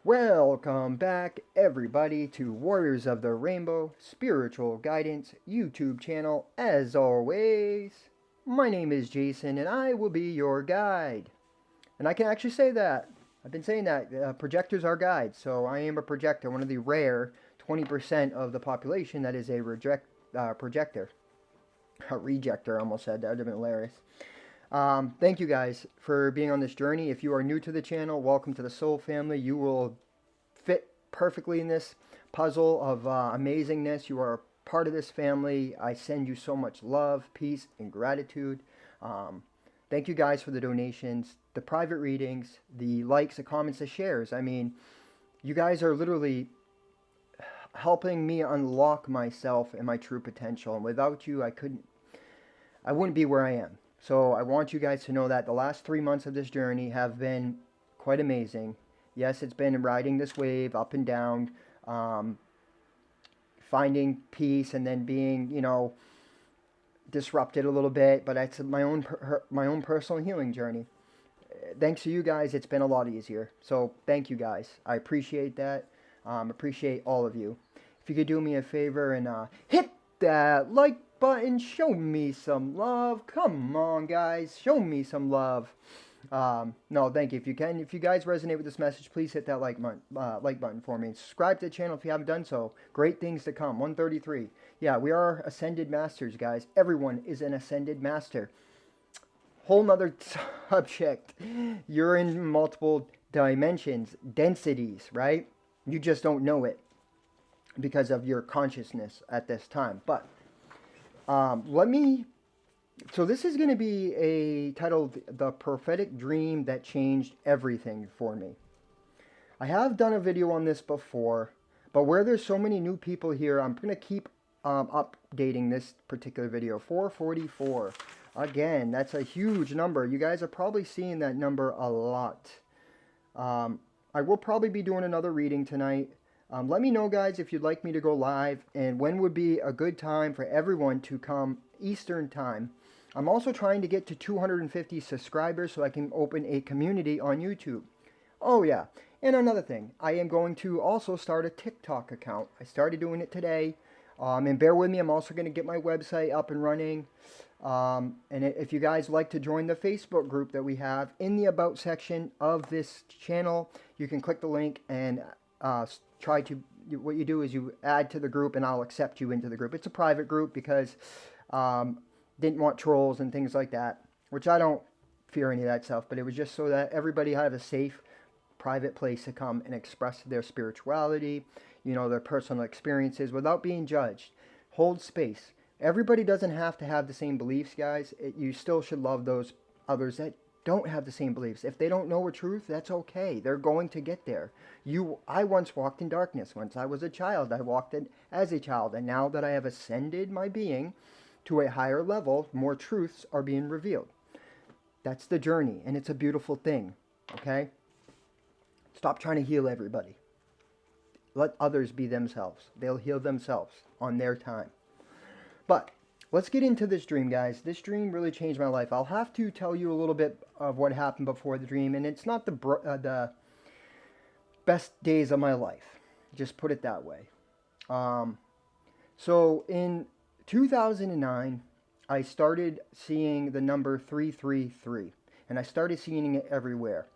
Welcome back, everybody, to Warriors of the Rainbow Spiritual Guidance YouTube channel. As always, my name is Jason, and I will be your guide. And I can actually say that. I've been saying that. Projectors are guides, so I am a projector, one of the rare 20% of the population that is a projector. A rejector, I almost said. That would have been hilarious. Thank you guys for being on this journey. If you are new to the channel, welcome to the Soul family. You will fit perfectly in this puzzle of amazingness. You are part of this family. I send you so much love, peace, and gratitude. Thank you guys for the donations, the private readings, the likes, the comments, the shares. I mean, you guys are literally helping me unlock myself and my true potential. And without you, I wouldn't be where I am. So I want you guys to know that the last 3 months of this journey have been quite amazing. Yes, it's been riding this wave up and down, finding peace and then being, disrupted a little bit. But it's my own personal healing journey. Thanks to you guys, it's been a lot easier. So thank you guys. I appreciate that. Appreciate all of you. If you could do me a favor and hit that like button, show me some love. Come on, guys, show me some love. No, thank you. If you can, if you guys resonate with this message, please hit that like button for me. Subscribe to the channel if you haven't done so. Great things to come. 133. Yeah, we are ascended masters, guys. Everyone is an ascended master. Whole nother subject. You're in multiple dimensions, densities, right? You just don't know it because of your consciousness at this time. But so this is going to be titled The Prophetic Dream That Changed Everything for Me. I have done a video on this before, but where there's so many new people here, I'm going to keep updating this particular video. 444. Again, that's a huge number. You guys are probably seeing that number a lot. I will probably be doing another reading tonight. Let me know, guys, if you'd like me to go live and when would be a good time for everyone to come Eastern time. I'm also trying to get to 250 subscribers so I can open a community on YouTube. Oh, yeah. And another thing, I am going to also start a TikTok account. I started doing it today. And bear with me, I'm also going to get my website up and running. And if you guys like to join the Facebook group that we have in the About section of this channel, you can click the link and what you do is you add to the group and I'll accept you into the group. It's a private group because didn't want trolls and things like that, which I don't fear any of that stuff, but it was just so that everybody had a safe, private place to come and express their spirituality, their personal experiences without being judged. Hold space. Everybody doesn't have to have the same beliefs, guys. You still should love those others that don't have the same beliefs. If they don't know a truth, that's okay. They're going to get there. I once walked in darkness. Once I was a child, I walked in as a child. And now that I have ascended my being to a higher level, more truths are being revealed. That's the journey, and it's a beautiful thing, okay? Stop trying to heal everybody. Let others be themselves. They'll heal themselves on their time. But let's get into this dream, guys. This dream really changed my life. I'll have to tell you a little bit of what happened before the dream, and it's not the best days of my life. Just put it that way. So in 2009, I started seeing the number 333, and I started seeing it everywhere.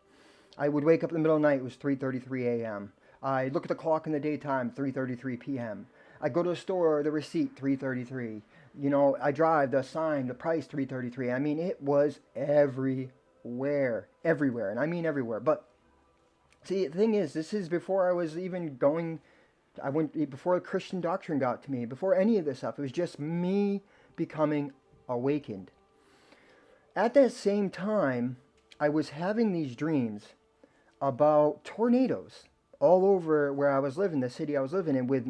I would wake up in the middle of the night, it was 3:33 a.m. I look at the clock in the daytime, 3:33 p.m. I go to the store, the receipt, 3:33. I drive, the sign, the price, 3:33. I mean, it was everywhere, and I mean everywhere. But see, the thing is, this is before I was even going. Before Christian doctrine got to me, before any of this stuff. It was just me becoming awakened. At that same time, I was having these dreams about tornadoes all over where I was living, the city I was living in, with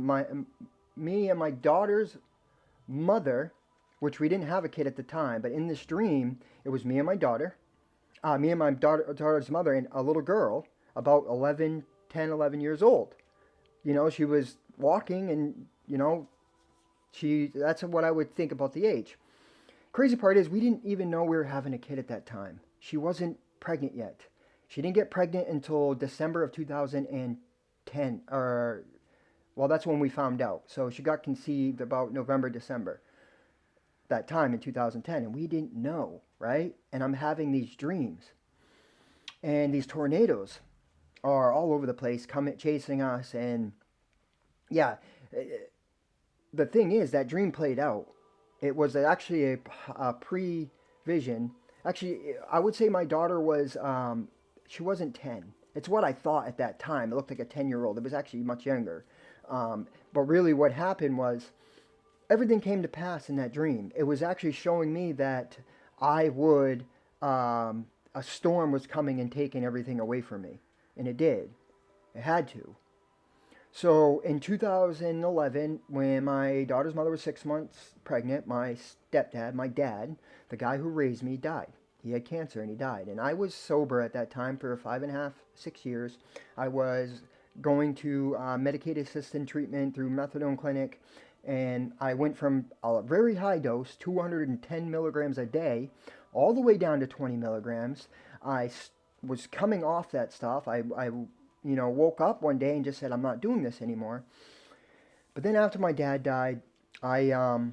me and my daughter's mother, which we didn't have a kid at the time, but in this dream, it was me and my daughter's mother, and a little girl about 10, 11 years old. She was walking and, that's what I would think about the age. Crazy part is we didn't even know we were having a kid at that time. She wasn't pregnant yet. She didn't get pregnant until December of 2010, or well, that's when we found out. So she got conceived about November, December, that time in 2010, and we didn't know, right? And I'm having these dreams, and these tornadoes are all over the place, coming chasing us, and yeah, the thing is that dream played out. It was actually a pre-vision. Actually, I would say my daughter was she wasn't 10. It's what I thought at that time. It looked like a 10-year-old. It was actually much younger. But really, what happened was everything came to pass in that dream. It was actually showing me that I would a storm was coming and taking everything away from me, and it did. It had to. So in 2011, when my daughter's mother was 6 months pregnant, my stepdad, my dad, the guy who raised me, died. He had cancer and he died. And I was sober at that time for 5.5, 6 years. I was going to medicated assisted treatment through methadone clinic. And I went from a very high dose, 210 milligrams a day, all the way down to 20 milligrams. Was coming off that stuff. I woke up one day and just said, I'm not doing this anymore. But then after my dad died, I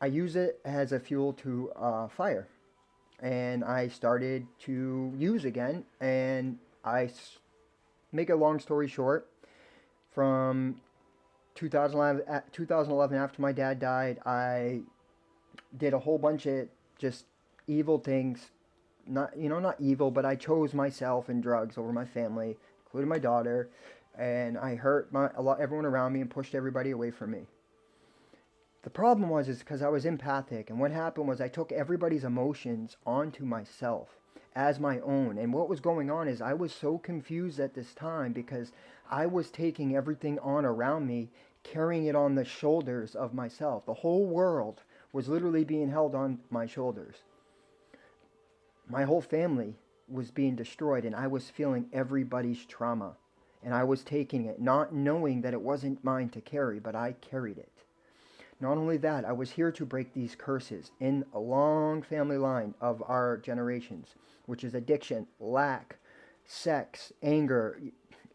use it as a fuel to fire. And I started to use again. And make a long story short, from 2011 after my dad died, I did a whole bunch of just evil things. Not evil, but I chose myself and drugs over my family, including my daughter, and I hurt everyone around me and pushed everybody away from me. The problem is because I was empathic, and what happened was I took everybody's emotions onto myself as my own. And what was going on is I was so confused at this time because I was taking everything on around me, carrying it on the shoulders of myself. The whole world was literally being held on my shoulders. My whole family was being destroyed, and I was feeling everybody's trauma. And I was taking it, not knowing that it wasn't mine to carry, but I carried it. Not only that, I was here to break these curses in a long family line of our generations, which is addiction, lack, sex, anger,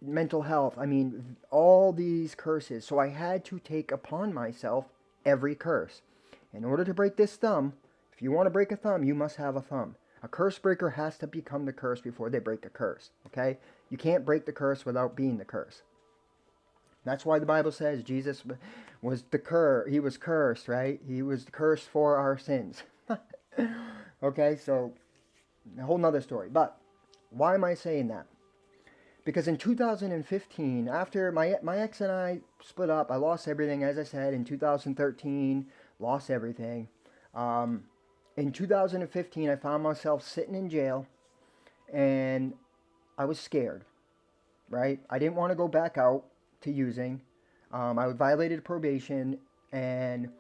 mental health. I mean, all these curses. So I had to take upon myself every curse. In order to break this thumb, if you want to break a thumb, you must have a thumb. A curse breaker has to become the curse before they break the curse, okay? You can't break the curse without being the curse. That's why the Bible says Jesus was he was cursed, right? He was cursed for our sins. Okay, so a whole nother story. But why am I saying that? Because in 2015, after my ex and I split up, I lost everything, as I said, in 2013, lost everything. In 2015, I found myself sitting in jail, and I was scared, right? I didn't want to go back out to using. I violated probation, and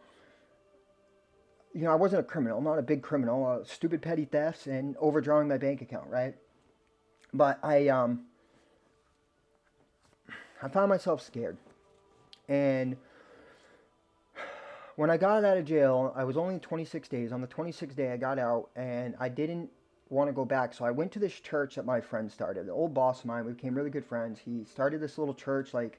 I wasn't a criminal. I'm not a big criminal. Stupid petty thefts and overdrawing my bank account, right? But I found myself scared, and when I got out of jail, I was only 26 days. On the 26th day, I got out, and I didn't want to go back. So I went to this church that my friend started. The old boss of mine, we became really good friends. He started this little church, like,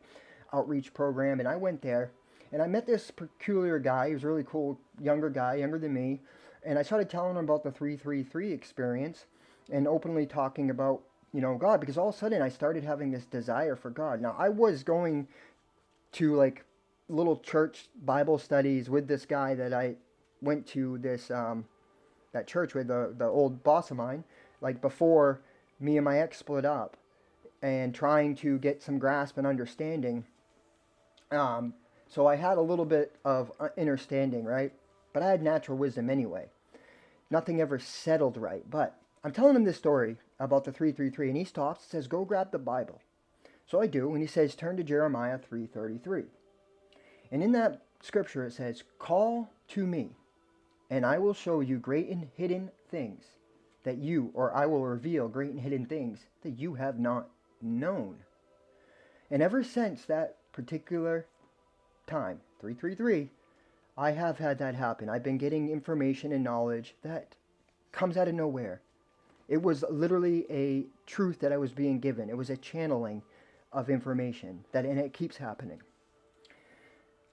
outreach program, and I went there, and I met this peculiar guy. He was a really cool, younger guy, younger than me, and I started telling him about the 333 experience and openly talking about, God, because all of a sudden I started having this desire for God. Now, I was going to, like, little church Bible studies with this guy that I went to that church with, the old boss of mine, like before me and my ex split up, and trying to get some grasp and understanding. So I had a little bit of understanding, right? But I had natural wisdom anyway. Nothing ever settled right. But I'm telling him this story about the 333, and he stops and says, go grab the Bible. So I do, and he says, turn to Jeremiah 3:33. And in that scripture it says, call to me, and I will show you great and hidden things or I will reveal great and hidden things that you have not known. And ever since that particular time, 333, I have had that happen. I've been getting information and knowledge that comes out of nowhere. It was literally a truth that I was being given. It was a channeling of information that, and it keeps happening.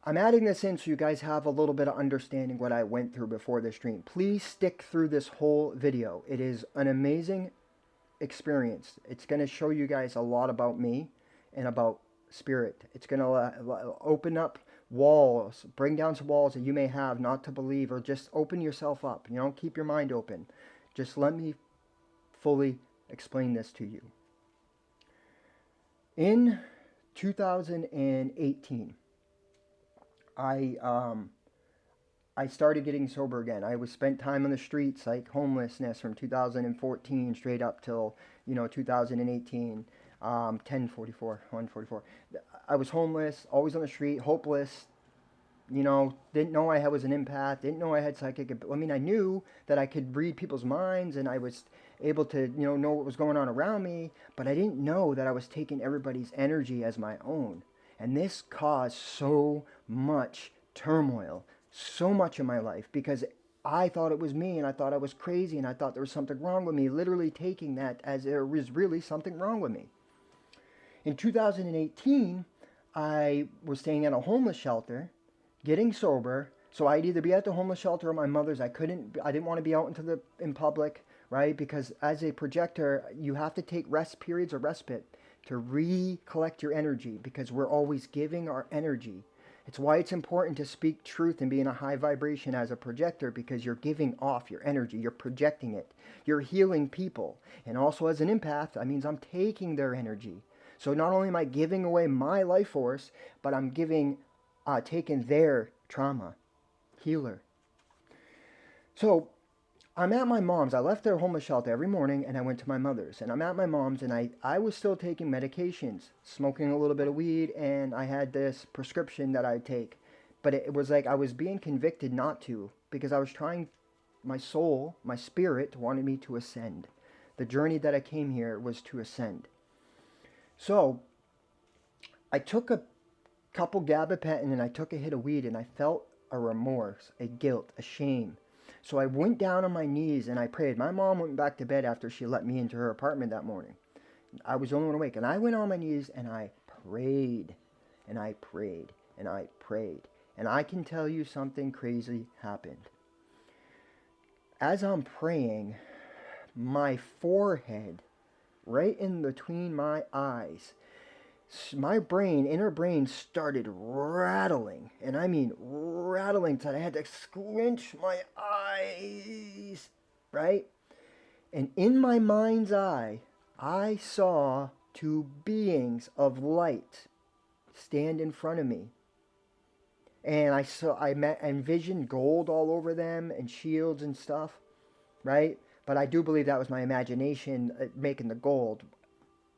I'm adding this in so you guys have a little bit of understanding what I went through before this stream. Please stick through this whole video. It is an amazing experience. It's going to show you guys a lot about me and about spirit. It's going to open up walls, bring down some walls that you may have not to believe, or just open yourself up. You know, keep your mind open. Just let me fully explain this to you. In 2018, I started getting sober again. I was spent time on the streets, like homelessness, from 2014 straight up till 2018, 1044, 144. I was homeless, always on the street, hopeless. Didn't know I was an empath, didn't know I had psychic. I mean, I knew that I could read people's minds and I was able to, know what was going on around me, but I didn't know that I was taking everybody's energy as my own. And this caused so much turmoil, so much in my life, because I thought it was me and I thought I was crazy and I thought there was something wrong with me, literally taking that as there was really something wrong with me. In 2018, I was staying at a homeless shelter, getting sober, so I'd either be at the homeless shelter or my mother's. I didn't want to be out in public, right? Because as a projector, you have to take rest periods or respite to recollect your energy, because we're always giving our energy. It's why it's important to speak truth and be in a high vibration as a projector, because you're giving off your energy, you're projecting it, you're healing people. And also as an empath, that means I'm taking their energy. So not only am I giving away my life force, but I'm taking their trauma, healer. So I'm at my mom's. I left their homeless shelter every morning and I went to my mother's. And I'm at my mom's and I was still taking medications, smoking a little bit of weed, and I had this prescription that I'd take. But it was like I was being convicted not to, because I was trying, my soul, my spirit wanted me to ascend. The journey that I came here was to ascend. So I took a couple gabapentin and I took a hit of weed and I felt a remorse, a guilt, a shame. So I went down on my knees and I prayed. My mom went back to bed after she let me into her apartment that morning. I was the only one awake. And I went on my knees and I prayed. And I prayed. And I prayed. And I can tell you something crazy happened. As I'm praying, my forehead, right in between my eyes, my inner brain started rattling, and I mean rattling, so I had to squinch my eyes, right? And in my mind's eye, I saw two beings of light stand in front of me. And I envisioned gold all over them and shields and stuff, right? But I do believe that was my imagination making the gold.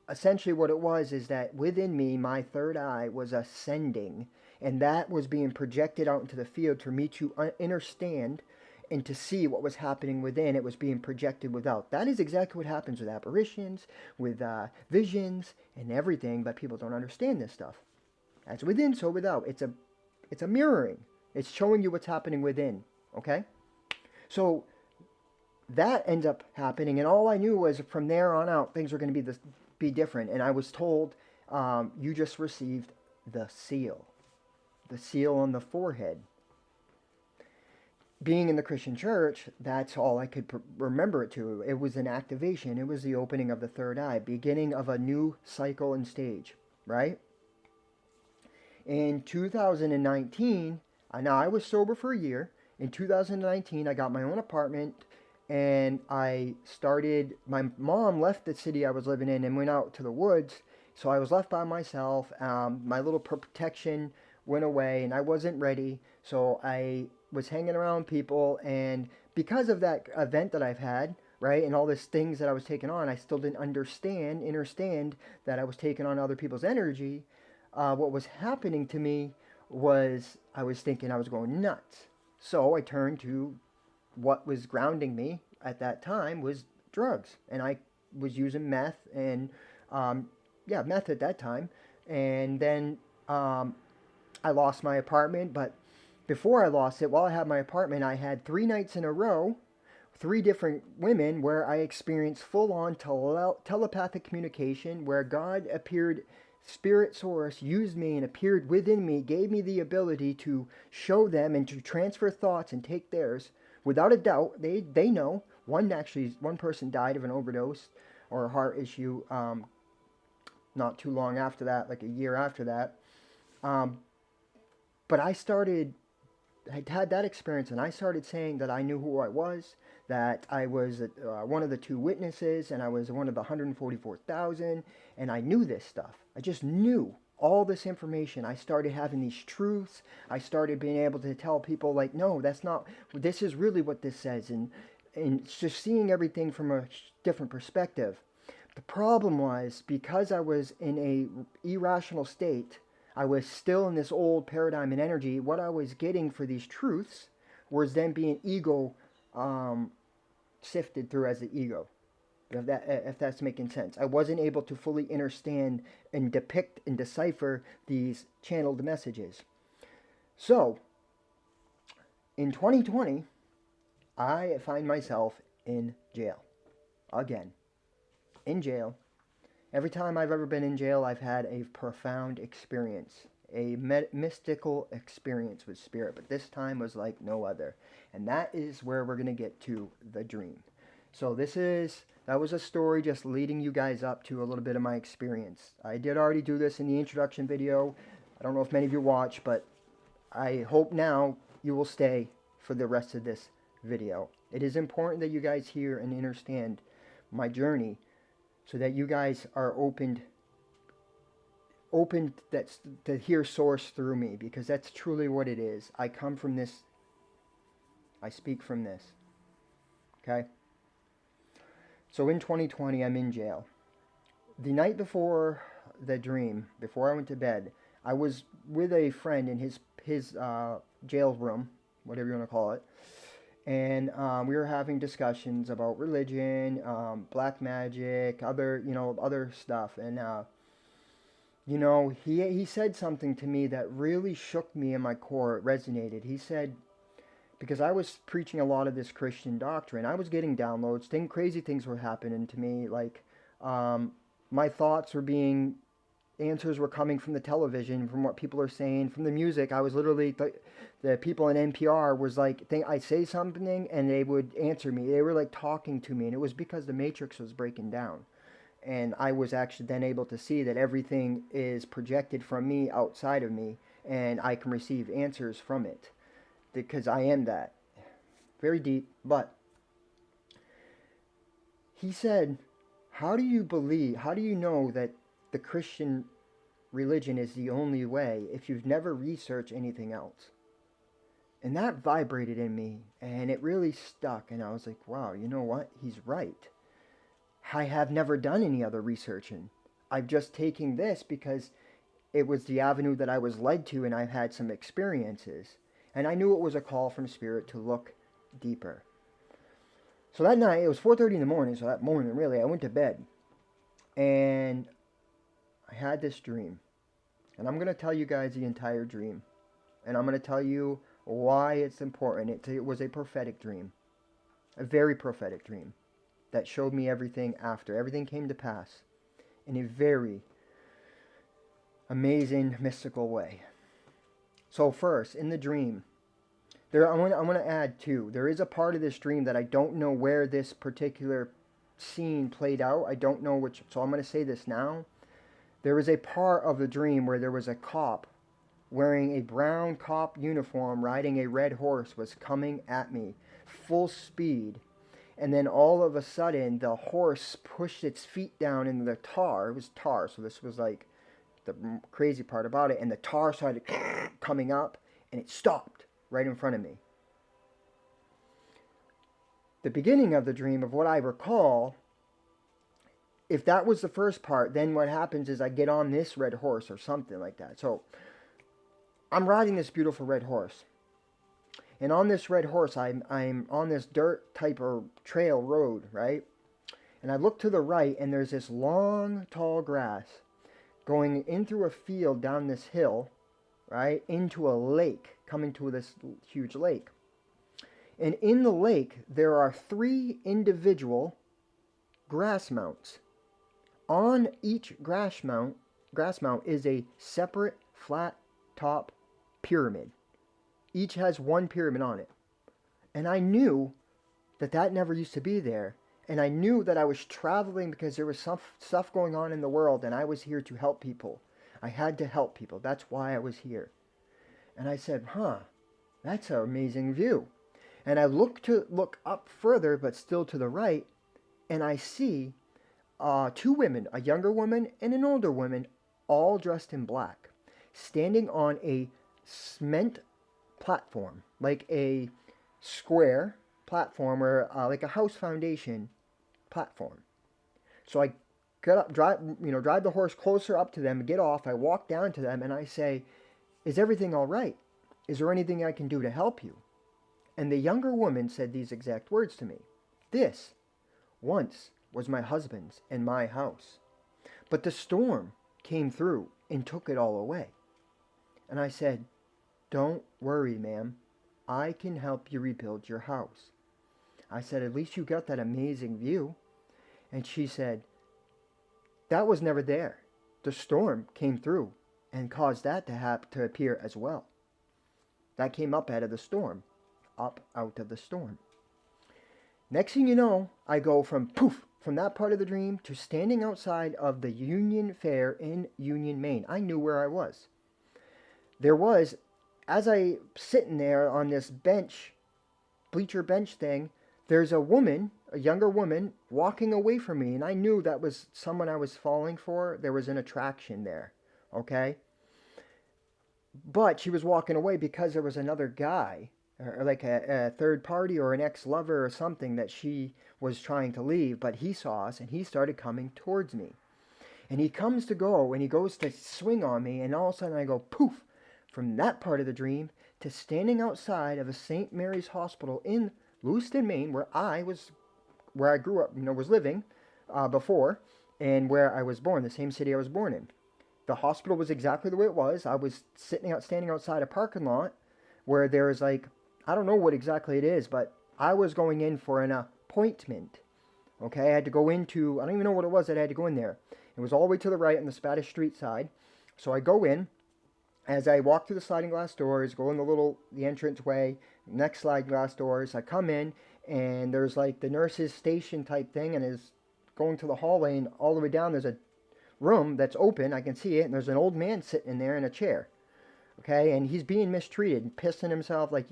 Essentially what it was is that within me, my third eye was ascending, and that was being projected out into the field for me to understand and to see what was happening within. It was being projected without. That is exactly what happens with apparitions, with visions, and everything, but people don't understand this stuff. As within, so without. It's a mirroring. It's showing you what's happening within, okay? So that ends up happening, and all I knew was from there on out, things were going to be different. And I was told, you just received the seal on the forehead. Being in the Christian church, that's all I could remember it to. It was an activation. It was the opening of the third eye, beginning of a new cycle and stage, right? In 2019, now I was sober for a year. In 2019, I got my own apartment. And my mom left the city I was living in and went out to the woods. So I was left by myself. My little protection went away and I wasn't ready. So I was hanging around people. And because of that event that I've had, right, and all these things that I was taking on, I still didn't understand that I was taking on other people's energy. What was happening to me was I was thinking I was going nuts. So I turned to what was grounding me at that time was drugs, and I was using meth and meth at that time. And then I lost my apartment, but before I lost it, while I had my apartment, I had 3 nights in a row three different women where I experienced full on telepathic communication, where God appeared, Spirit Source used me and appeared within me, gave me the ability to show them and to transfer thoughts and take theirs. Without a doubt, they know. One person died of an overdose or a heart issue not too long after that, like a year after that. Um, but I had that experience, and I started saying that I knew who I was, that I was one of the two witnesses, and I was one of the 144,000, and I knew this stuff. I just knew all this information. I started having these truths. I started being able to tell people, like, no, that's not, this is really what this says, and just seeing everything from a different perspective. The problem was, because I was in a irrational state, I was still in this old paradigm and energy. What I was getting for these truths was then being ego um, sifted through as the ego. If that's making sense, I wasn't able to fully understand and depict and decipher these channeled messages. So, in 2020, I find myself in jail again. In jail. Every time I've ever been in jail, I've had a profound experience, a mystical experience with spirit, but this time was like no other. And that is where we're going to get to the dream. So that was a story just leading you guys up to a little bit of my experience. I did already do this in the introduction video. I don't know if many of you watch, but I hope now you will stay for the rest of this video. It is important that you guys hear and understand my journey, so that you guys are open that's to hear source through me, because that's truly what it is. I come from this. I speak from this. Okay? So in 2020, I'm in jail. The night before the dream, before I went to bed, I was with a friend in his jail room, whatever you want to call it. And we were having discussions about religion, black magic, other stuff. And he said something to me that really shook me in my core. It resonated. He said, because I was preaching a lot of this Christian doctrine, I was getting downloads. Crazy things were happening to me. Like my thoughts were being answers were coming from the television, from what people are saying, from the music. I was literally the people in NPR was like, I say something and they would answer me. They were like talking to me, and it was because the matrix was breaking down, and I was actually then able to see that everything is projected from me outside of me, and I can receive answers from it because I am that. Very deep, but he said, how do you know that the Christian religion is the only way if you've never researched anything else? And that vibrated in me, and it really stuck, and I was like, wow, you know what? He's right. I have never done any other researching. I've just taken this because it was the avenue that I was led to, and I've had some experiences. And I knew it was a call from Spirit to look deeper. So that night, it was 4:30 in the morning, so that morning, really, I went to bed. And I had this dream. And I'm going to tell you guys the entire dream. And I'm going to tell you why it's important. It was a prophetic dream. A very prophetic dream that showed me everything after. Everything came to pass in a very amazing, mystical way. So first, in the dream, I want to add too, there is a part of this dream that I don't know where this particular scene played out. I don't know which, so I'm going to say this now. There was a part of the dream where there was a cop wearing a brown cop uniform riding a red horse was coming at me full speed, and then all of a sudden the horse pushed its feet down into the tar. It was tar, so this was like the crazy part about it, and the tar started coming up, and it stopped right in front of me. The beginning of the dream, of what I recall, if that was the first part, then what happens is I get on this red horse or something like that. So I'm riding this beautiful red horse. And on this red horse, I'm on this dirt type of trail road, right? And I look to the right, and there's this long, tall grass going in through a field down this hill, right, into a lake, coming to this huge lake. And in the lake, there are 3 individual grass mounts. On each grass mount is a separate flat top pyramid. Each has one pyramid on it. And I knew that never used to be there. And I knew that I was traveling because there was some stuff going on in the world and I was here to help people. I had to help people. That's why I was here. And I said, that's an amazing view. And I look up further, but still to the right, and I see 2 women, a younger woman and an older woman, all dressed in black, standing on a cement platform, like a square platform or like a house foundation platform. So I get up, drive the horse closer up to them, get off. I walk down to them and I say, "Is everything all right? Is there anything I can do to help you?" And the younger woman said these exact words to me. "This once was my husband's and my house, but the storm came through and took it all away." And I said, "Don't worry, ma'am. I can help you rebuild your house." I said, "At least you got that amazing view." And she said, "That was never there. The storm came through and caused that to appear as well. That came up out of the storm. Up out of the storm." Next thing you know, I go from that part of the dream to standing outside of the Union Fair in Union, Maine. I knew where I was. There was, as I sitting there on this bench, bleacher bench thing, there's a woman, a younger woman, walking away from me, and I knew that was someone I was falling for. There was an attraction there, okay? But she was walking away because there was another guy, or like a third party or an ex-lover or something that she was trying to leave, but he saw us and he started coming towards me. And he comes to go and he goes to swing on me, and all of a sudden I go poof from that part of the dream to standing outside of a St. Mary's Hospital in Lewiston, Maine, where I grew up, was living before, and where I was born, the same city I was born in. The hospital was exactly the way it was. I was standing outside a parking lot where there is like, I don't know what exactly it is, but I was going in for an appointment. Okay, I had to go into, I don't even know what it was that I had to go in there. It was all the way to the right on the Spanish Street side. So I go in. As I walk through the sliding glass doors, go in the entrance way, next sliding glass doors, I come in, and there's like the nurse's station type thing, and is going to the hallway, and all the way down there's a room that's open. I can see it, and there's an old man sitting in there in a chair. Okay, and he's being mistreated, pissing himself. Like,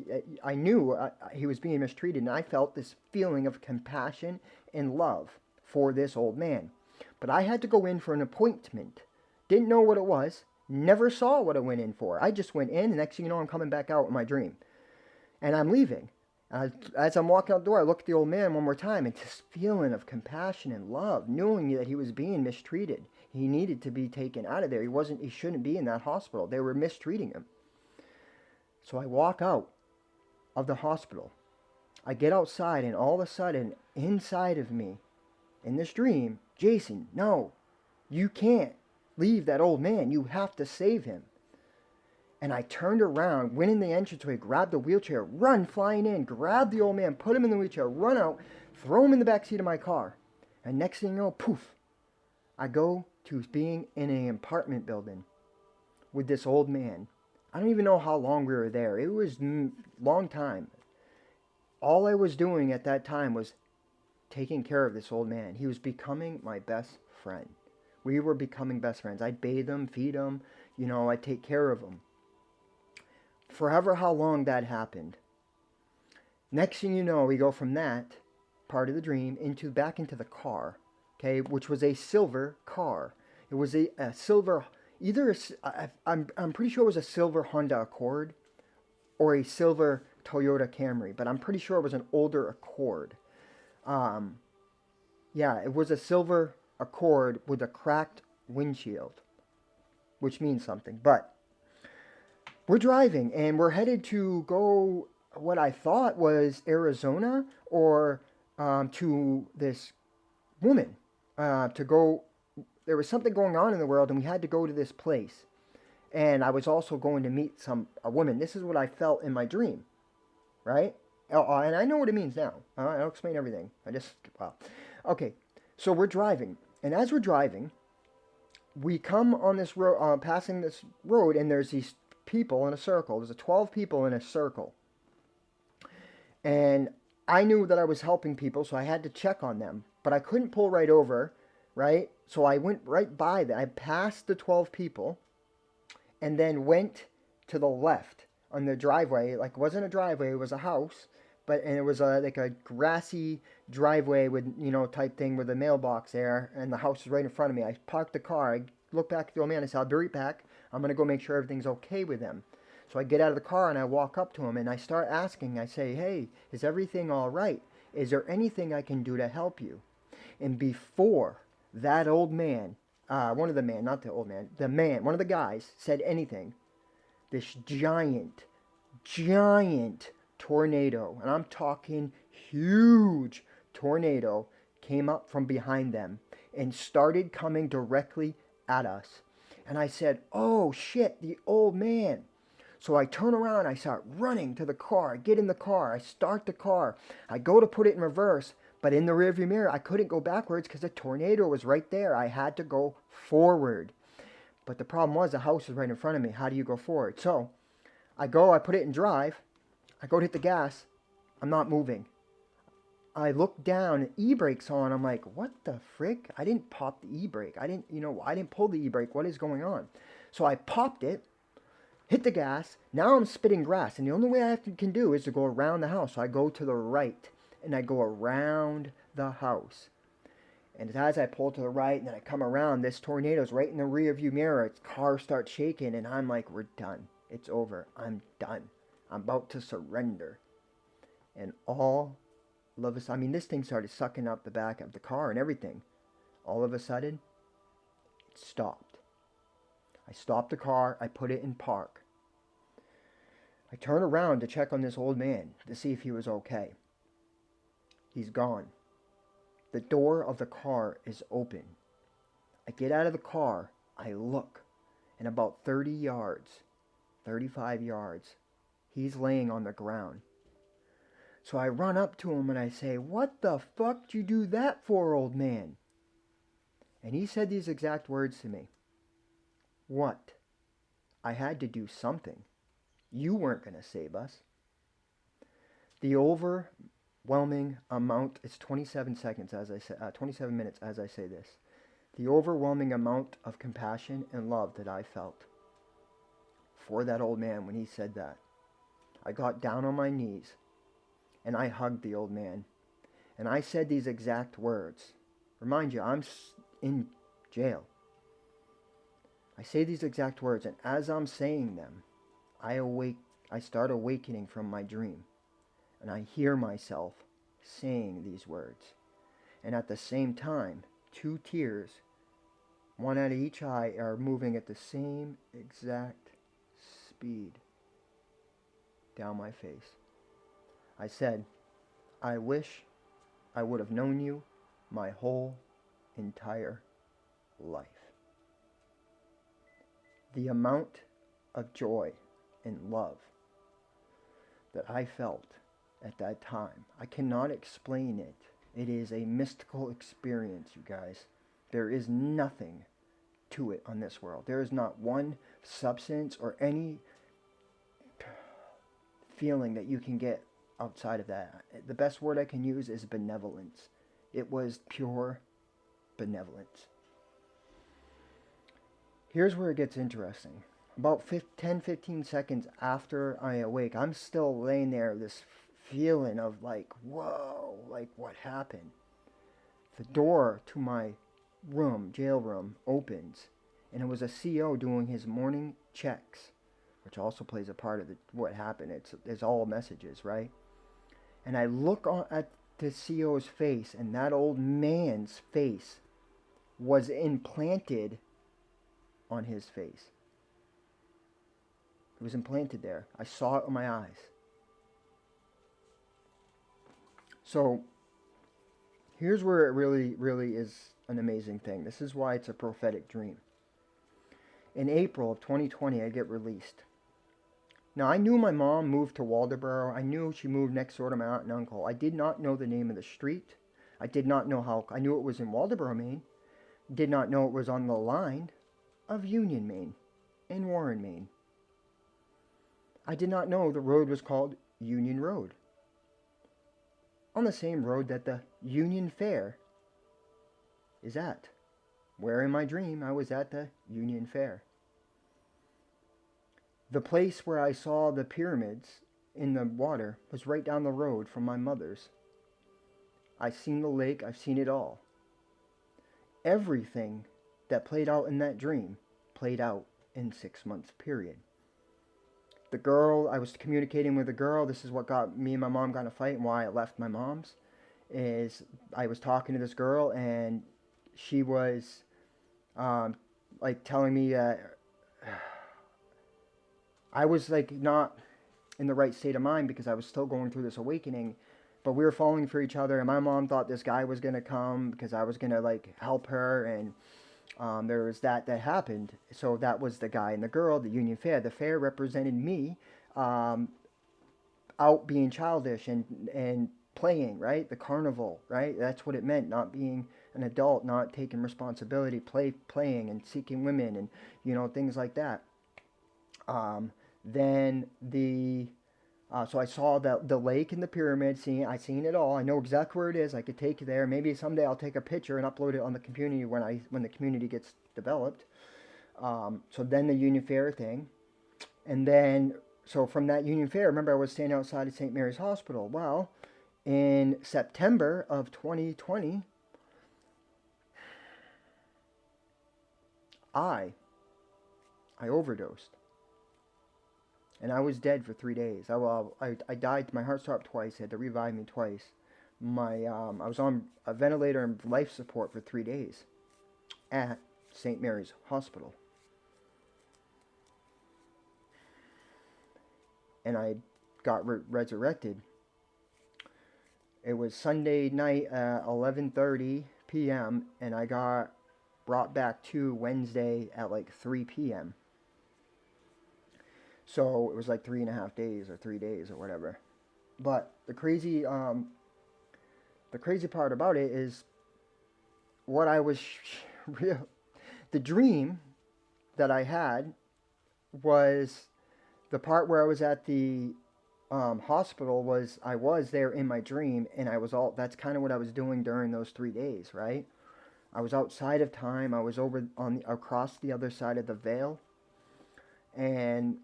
I knew he was being mistreated, and I felt this feeling of compassion and love for this old man. But I had to go in for an appointment. Didn't know what it was. Never saw what I went in for. I just went in, and next thing you know, I'm coming back out in my dream. And I'm leaving. As I'm walking out the door, I look at the old man one more time, and this feeling of compassion and love, knowing that he was being mistreated. He needed to be taken out of there. He shouldn't be in that hospital. They were mistreating him. So I walk out of the hospital. I get outside, and all of a sudden, inside of me, in this dream, "Jason, no, you can't leave that old man. You have to save him." And I turned around, went in the entranceway, grabbed the wheelchair, run flying in, grab the old man, put him in the wheelchair, run out, throw him in the backseat of my car. And next thing you know, poof, I go to being in an apartment building with this old man. I don't even know how long we were there. It was a long time. All I was doing at that time was taking care of this old man. He was becoming my best friend. We were becoming best friends. I'd bathe him, feed him, I'd take care of him. Forever how long that happened. Next thing you know, we go from that part of the dream back into the car, okay, which was a silver car. It was a silver, I'm pretty sure it was a silver Honda Accord or a silver Toyota Camry, but I'm pretty sure it was an older Accord. It was a silver Accord with a cracked windshield, which means something. But we're driving, and we're headed to go what I thought was Arizona, or to this woman, to go. There was something going on in the world, and we had to go to this place. And I was also going to meet a woman. This is what I felt in my dream, right? And I know what it means now. I'll explain everything. Wow. Okay, so we're driving. And as we're driving, we come on this road, passing this road, and there's these people in a circle. There's 12 people in a circle. And I knew that I was helping people, so I had to check on them. But I couldn't pull right over, right? So I went right by them. I passed the 12 people and then went to the left on the driveway. Like, it wasn't a driveway, it was a house. And it was like a grassy driveway with, type thing with a mailbox there. And the house was right in front of me. I parked the car. I looked back at the old man. I said, I'll be right back. I'm going to go make sure everything's okay with him. So I get out of the car and I walk up to him and I start asking. I say, hey, is everything all right? Is there anything I can do to help you? And before that old man, one of the man, not the old man, the man, one of the guys said anything, this giant tornado, and I'm talking huge tornado, came up from behind them and started coming directly at us. And I said, oh shit, the old man. So I turn around, I start running to the car, I get in the car, I start the car, I go to put it in reverse, but in the rearview mirror, I couldn't go backwards because the tornado was right there. I had to go forward. But the problem was the house was right in front of me. How do you go forward? So I put it in drive, I go to hit the gas, I'm not moving. I look down, e-brake's on, I'm like, what the frick? I didn't pop the e-brake. I didn't pull the e-brake. What is going on? So I popped it, hit the gas, now I'm spitting grass, and the only way can do is to go around the house. So I go to the right, and I go around the house. And as I pull to the right, and then I come around, this tornado's right in the rear view mirror. Its car starts shaking, and I'm like, we're done. It's over. I'm done. I'm about to surrender. And all of a sudden, this thing started sucking up the back of the car and everything. All of a sudden, it stopped. I stopped the car, I put it in park. I turn around to check on this old man to see if he was okay. He's gone. The door of the car is open. I get out of the car, I look, and about 30 yards, 35 yards, he's laying on the ground. So I run up to him and I say, what the fuck did you do that for, old man? And he said these exact words to me. What? I had to do something. You weren't going to save us. The overwhelming amount, it's 27 seconds as I say, 27 minutes as I say this. The overwhelming amount of compassion and love that I felt for that old man when he said that. I got down on my knees and I hugged the old man. And I said these exact words. Remind you, I'm in jail. I say these exact words, and as I'm saying them, I start awakening from my dream. And I hear myself saying these words. And at the same time, 2 tears, one out of each eye, are moving at the same exact speed down my face. I said, I wish I would have known you my whole entire life. The amount of joy and love that I felt at that time, I cannot explain it. It is a mystical experience, you guys. There is nothing to it on this world. There is not one substance or any feeling that you can get outside of that. The best word I can use is benevolence. It was pure benevolence. Here's where it gets interesting. About 10-15 seconds after I awake, I'm still laying there, this feeling of like, whoa, like what happened? The door to my room, jail room, opens, and it was a CO doing his morning checks, which also plays a part of what happened. It's all messages, right? And I look at the CO's face, and that old man's face was implanted on his face. It was implanted there. I saw it with my eyes. So here's where it really, really is an amazing thing. This is why it's a prophetic dream. In April of 2020, I get released. Now, I knew my mom moved to Waldoboro. I knew she moved next door to my aunt and uncle. I did not know the name of the street. I did not know how. I knew it was in Waldoboro, Maine. Did not know it was on the line of Union, Maine, and Warren, Maine. I did not know the road was called Union Road, on the same road that the Union Fair is at. Where in my dream I was at the Union Fair. The place where I saw the pyramids in the water was right down the road from my mother's. I've seen the lake, I've seen it all. Everything that played out in that dream played out in 6 months period. The girl, I was communicating with a girl, this is what got me and my mom got in a fight and why I left my mom's, is I was talking to this girl and she was like telling me I was like not in the right state of mind because I was still going through this awakening, but we were falling for each other and my mom thought this guy was going to come because I was going to like help her, and there was that happened. So that was the guy and the girl, the Union Fair. The fair represented me out being childish and playing, right? The carnival, right? That's what it meant, not being an adult, not taking responsibility, playing and seeking women and, you know, things like that. Then so I saw the lake and the pyramid. I seen it all. I know exactly where it is. I could take you there. Maybe someday I'll take a picture and upload it on the community when the community gets developed. So then the Union Fair thing, and then so from that Union Fair, remember I was staying outside of St. Mary's Hospital. Well, in September of 2020, I overdosed. And I was dead for 3 days. I died. My heart stopped twice. They had to revive me twice. I was on a ventilator and life support for 3 days at St. Mary's Hospital. And I got resurrected. It was Sunday night at 11:30 p.m. and I got brought back to Wednesday at like 3 p.m. So it was like 3.5 days or 3 days or whatever. But the crazy part about it is what I was real. The dream that I had was the part where I was at the hospital. I was there in my dream, and that's kind of what I was doing during those 3 days, right? I was outside of time. I was over across the other side of the veil, and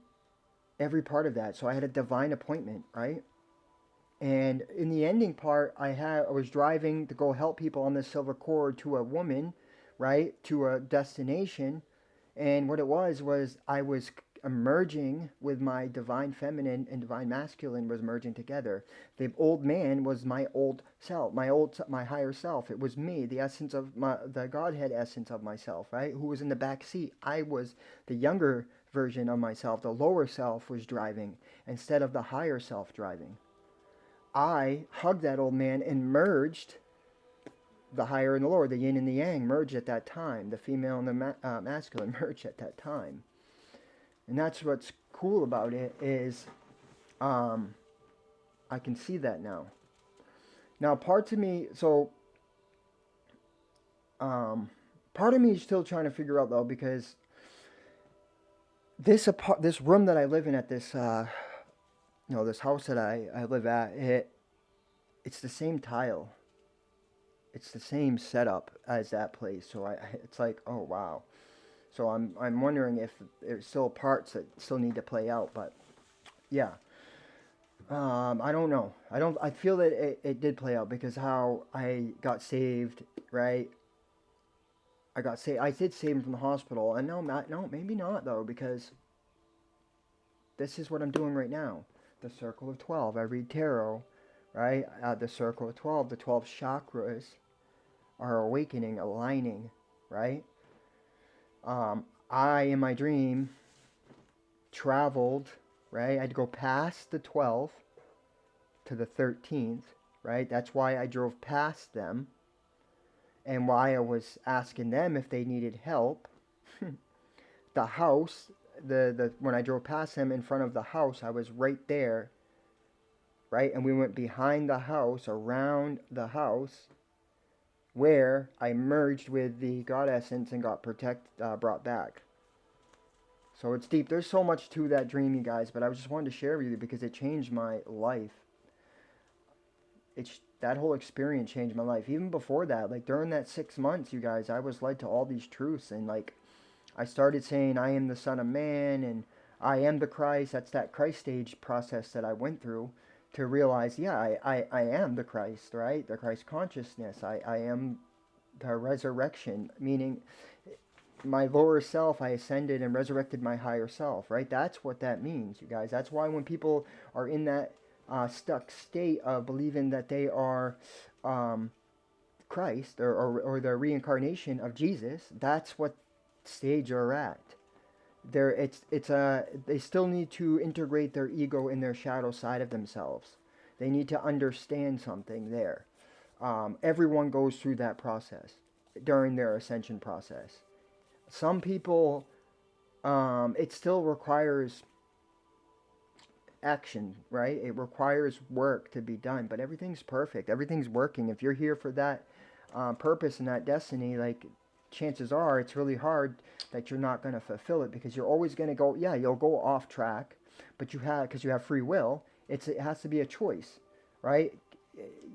every part of that. So I had a divine appointment, right? And in the ending part, I was driving to go help people on the silver cord to a woman, right, to a destination, and what it was I was merging with my divine feminine and divine masculine was merging together. The old man was my old self, my higher self. It was me, the essence of the Godhead essence of myself, right? Who was in the back seat. I was the younger version of myself. The lower self was driving instead of the higher self driving. I hugged that old man and merged the higher and the lower, the yin and the yang merged at that time. The female and the masculine merged at that time. And that's what's cool about it is I can see that now. Now, parts of me, part of me is still trying to figure out though, because this room that I live in at this, this house that I live at, it's the same tile. It's the same setup as that place. So it's like, oh wow. So I'm wondering if there's still parts that still need to play out, but yeah. I don't know. I feel that it did play out because how I got saved, right? I did save him from the hospital, and no, maybe not though, because this is what I'm doing right now. The Circle of 12. I read tarot, right? The Circle of 12, the 12 chakras are awakening, aligning, right? I, in my dream, traveled, right? I had to go past the 12 to the 13th, right? That's why I drove past them and why I was asking them if they needed help. The house, the when I drove past him in front of the house, I was right there, right? And we went behind the house, around the house, where I merged with the God essence and got brought back. So it's deep. There's so much to that dream, you guys, but I just wanted to share with you because it changed my life. It's that whole experience changed my life. Even before that, like during that 6 months, you guys, I was led to all these truths, and like I started saying, I am the Son of Man and I am the Christ. That's that Christ stage process that I went through to realize, yeah, I am the Christ, right? The Christ consciousness. I am the resurrection, meaning my lower self, I ascended and resurrected my higher self, right? That's what that means, you guys. That's why when people are in that stuck state of believing that they are Christ or the reincarnation of Jesus, that's what stage they're at. They still need to integrate their ego in their shadow side of themselves. They need to understand something there. Everyone goes through that process during their ascension process. Some people, it still requires action, right? It requires work to be done, but everything's perfect. Everything's working. If you're here for that purpose and that destiny, like chances are it's really hard that you're not going to fulfill it because you're always going to go, yeah, you'll go off track, but because you have free will, it has to be a choice, right?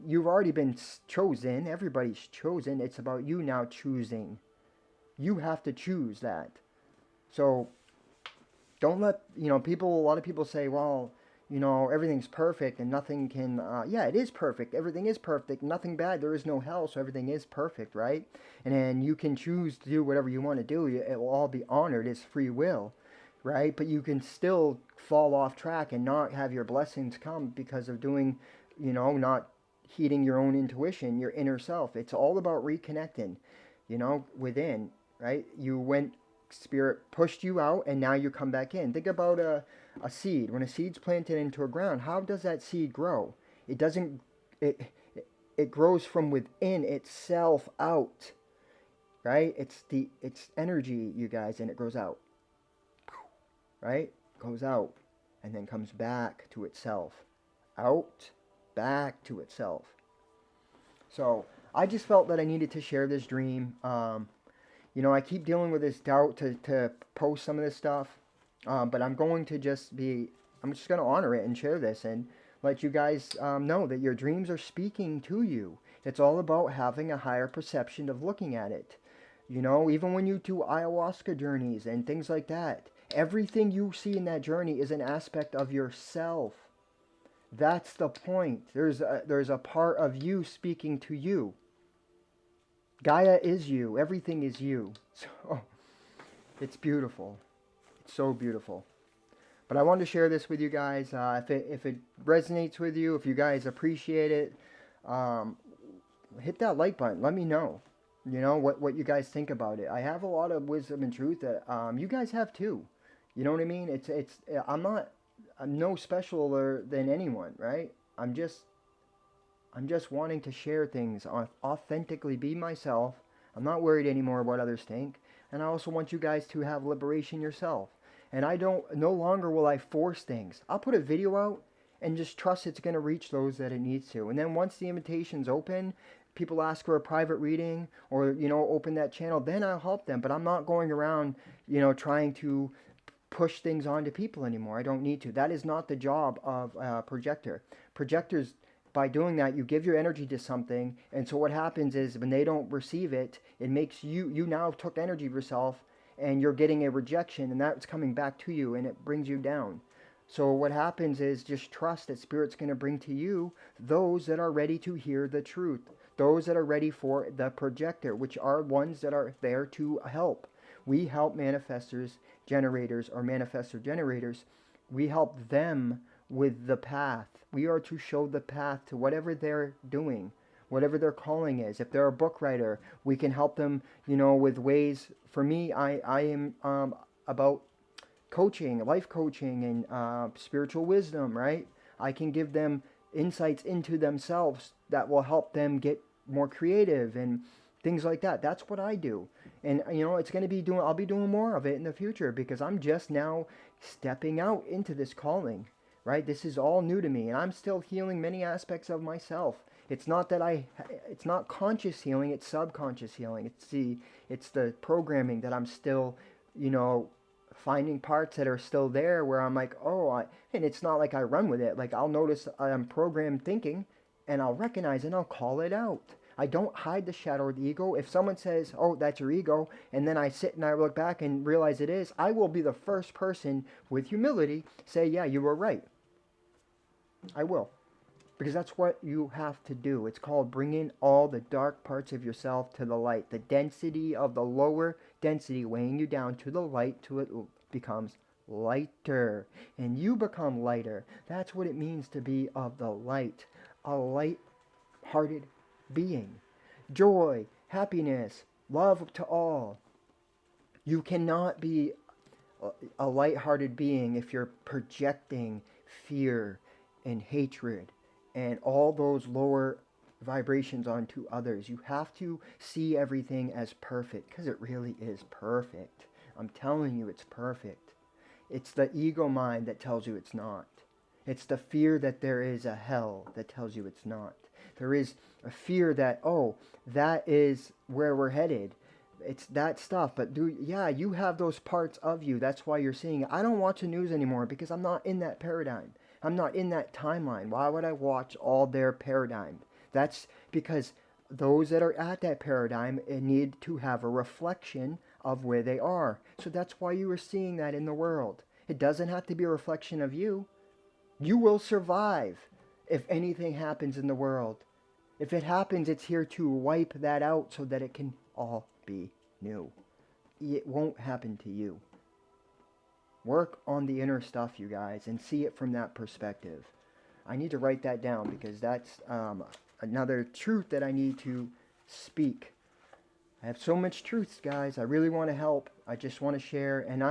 You've already been chosen. Everybody's chosen. It's about you now choosing. You have to choose that. So don't let, people, a lot of people say, well, everything's perfect and nothing can, yeah, it is perfect. Everything is perfect. Nothing bad. There is no hell. So everything is perfect, right? And then you can choose to do whatever you want to do. It will all be honored. It's free will, right? But you can still fall off track and not have your blessings come because of doing, not heeding your own intuition, your inner self. It's all about reconnecting, within, right? You went, spirit pushed you out and now you come back in. Think about a seed. When a seed's planted into a ground, how does that seed grow? It doesn't, it grows from within itself out, right? It's energy, you guys, and it grows out, right? Goes out and then comes back to itself. Out, back to itself. So I just felt that I needed to share this dream. I keep dealing with this doubt to post some of this stuff, but I'm just going to honor it and share this and let you guys know that your dreams are speaking to you. It's all about having a higher perception of looking at it. Even when you do ayahuasca journeys and things like that, everything you see in that journey is an aspect of yourself. That's the point. There's a part of you speaking to you. Gaia is you. Everything is you. So it's beautiful. It's so beautiful. But I wanted to share this with you guys. If it resonates with you, if you guys appreciate it, hit that like button. Let me know. What you guys think about it. I have a lot of wisdom and truth that you guys have too. You know what I mean? I'm no specialer than anyone, right? I'm just wanting to share things, authentically be myself. I'm not worried anymore what others think. And I also want you guys to have liberation yourself. And no longer will I force things. I'll put a video out and just trust it's going to reach those that it needs to. And then once the invitation's open, people ask for a private reading or, open that channel, then I'll help them. But I'm not going around, trying to push things onto people anymore. I don't need to. That is not the job of a projector. Projectors, by doing that, you give your energy to something, and so what happens is when they don't receive it, it makes you now took energy of yourself, and you're getting a rejection, and that's coming back to you, and it brings you down. So what happens is just trust that Spirit's going to bring to you those that are ready to hear the truth, those that are ready for the projector, which are ones that are there to help. We help manifestors, generators, or manifestor generators. We help them with the path. We are to show the path to whatever they're doing, whatever their calling is. If they're a book writer, we can help them, with ways. For me, I am about coaching, life coaching, and spiritual wisdom, right? I can give them insights into themselves that will help them get more creative and things like that. That's what I do. And you know, it's going to be doing, I'll be doing more of it in the future because I'm just now stepping out into this calling, right? This is all new to me and I'm still healing many aspects of myself. It's not that it's not conscious healing, it's subconscious healing. It's the programming that I'm still, you know, finding parts that are still there where I'm like, and it's not like I run with it. Like I'll notice I'm programmed thinking and I'll recognize and I'll call it out. I don't hide the shadow of the ego. If someone says, oh, that's your ego, and then I sit and I look back and realize it is, I will be the first person with humility say, yeah, you were right. I will. Because that's what you have to do. It's called bringing all the dark parts of yourself to the light. The density of the lower density weighing you down to the light till it becomes lighter. And you become lighter. That's what it means to be of the light. A light-hearted being. Joy, happiness, love to all. You cannot be a light-hearted being if you're projecting fear and hatred and all those lower vibrations onto others. You have to see everything as perfect because it really is perfect. I'm telling you, it's perfect. It's the ego mind that tells you it's not. It's the fear that there is a hell that tells you it's not. There is a fear that, oh, that is where we're headed. It's that stuff. But you have those parts of you. That's why you're seeing it. I don't watch the news anymore because I'm not in that paradigm. I'm not in that timeline. Why would I watch all their paradigm? That's because those that are at that paradigm need to have a reflection of where they are. So that's why you are seeing that in the world. It doesn't have to be a reflection of you. You will survive if anything happens in the world. If it happens, it's here to wipe that out so that it can all be new. It won't happen to you. Work on the inner stuff, you guys, and see it from that perspective. I need to write that down because that's another truth that I need to speak. I have so much truths, guys. I really want to help. I just want to share. And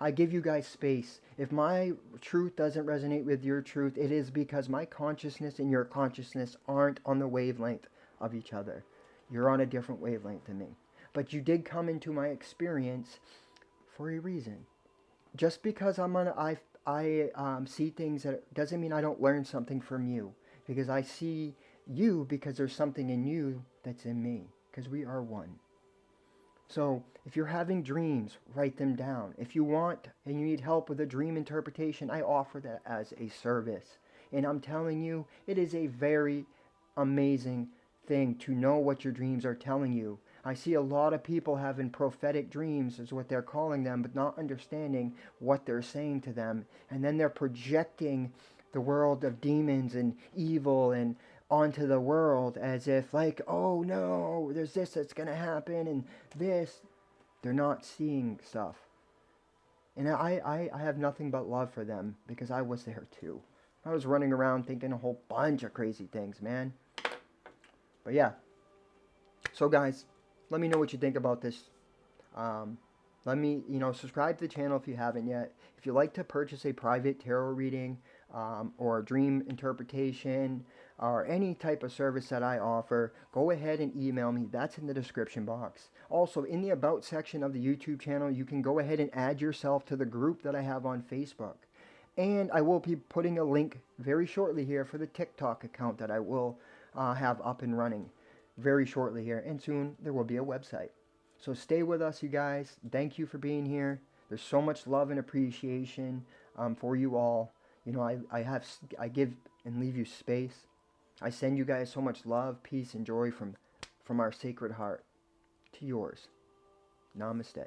I give you guys space. If my truth doesn't resonate with your truth, it is because my consciousness and your consciousness aren't on the wavelength of each other. You're on a different wavelength than me. But you did come into my experience for a reason. Just because I see things, that doesn't mean I don't learn something from you. Because I see you because there's something in you that's in me. Because we are one. So if you're having dreams, write them down. If you want and you need help with a dream interpretation, I offer that as a service. And I'm telling you, it is a very amazing thing to know what your dreams are telling you. I see a lot of people having prophetic dreams, is what they're calling them, but not understanding what they're saying to them. And then they're projecting the world of demons and evil and onto the world as if like, oh no, there's this that's going to happen and this. They're not seeing stuff. And I have nothing but love for them because I was there too. I was running around thinking a whole bunch of crazy things, man. But yeah. So guys, let me know what you think about this. Let me, subscribe to the channel if you haven't yet. If you'd like to purchase a private tarot reading or a dream interpretation or any type of service that I offer, go ahead and email me. That's in the description box. Also, in the About section of the YouTube channel, you can go ahead and add yourself to the group that I have on Facebook. And I will be putting a link very shortly here for the TikTok account that I will have up and running very shortly here. And soon there will be a website. So stay with us, you guys. Thank you for being here. There's so much love and appreciation for you all. I give and leave you space. I send you guys so much love, peace, and joy from our sacred heart to yours. Namaste.